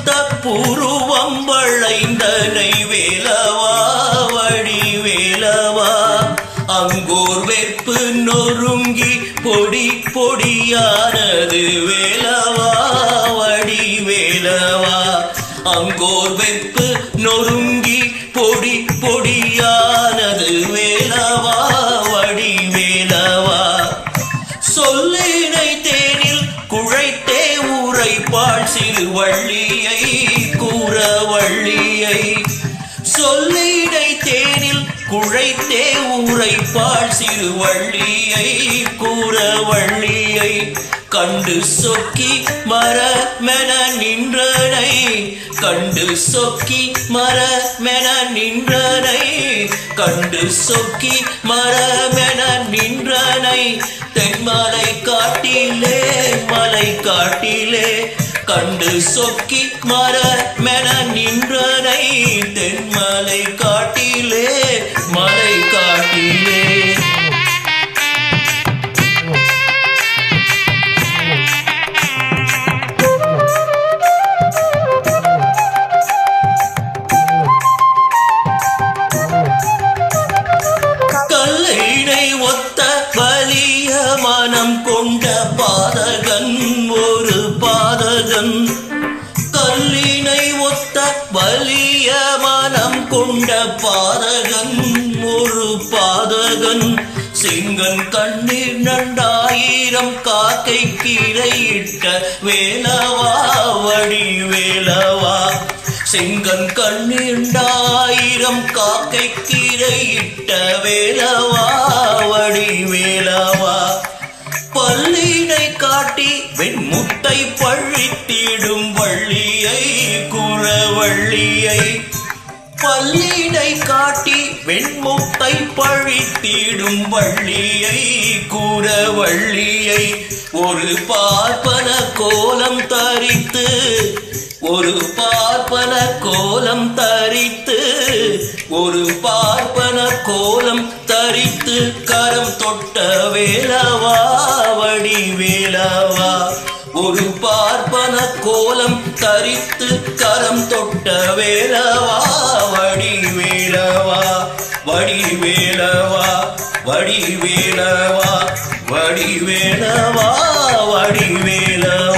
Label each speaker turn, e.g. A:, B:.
A: ஒத்த புருவம் வளைந்தனை வேலவா வடிவேலவா அங்கோர் வெற்பு நொறுங்கி பொடி பொடியானது வேலவா வடிவேலவா அங்கோர் வெற்பு நொறுங்கி பொடி பொடியானது வேலவா வடிவேலவா சொல்லினை தேனில் குழைத்தே உரைப்பாள் சிறுவள்ளியை கூறவள்ளியை சொல்லினை தேனில் குழைத்தே உரைப்பாள் சிறுவள்ளியை கூறவள்ளியை கண்டு சொக்கி மரமென நின்றனை கண்டு சொக்கி மரமென நின்றனை கண்டு சொக்கி மரமென நின்றனை தென்மலை காட்டிலே மலை காட்டிலே கண்டு சொக்கி மரமென நின்றனை தென்மலை காட்டிலே மலை காட்டிலே கல்லினை ஒத்த வலிய மனம் கொண்ட பாதகன் ஒரு பாதகன் கல்லினை ஒத்த வலிய மனம் கொண்ட பாதகன் ஒரு பாதகன் சிங்கன் கண்ணீர் நண்டாயிரம் காக்கை கீரையிட்ட வேலவா வடிவேலவா சிங்கன் கண்ணீண்டாயிரம் காக்கை கீரையிட்ட வேலவா வடிவேலவா பல்லினை காட்டி வெண்முட்டை பழித்திடும் வள்ளியை கூறவள்ளியை பல்லினை காட்டி வெண்முட்டை பழித்திடும் வள்ளியை கூறவள்ளியை ஒரு பார்ப்பன கோலம் தரித்து ஒரு பார்ப்பன கோலம் தரித்து ஒரு பார்ப்பன கோலம் தரித்து கரம் தொட்ட வேலவா வடிவேலவா ஒரு பார்ப்பன கோலம் தரித்து கரம் தொட்ட வேலவா வடிவேலவா வடிவேலவா வடிவேலவா வடிவேலவா வடிவேலவா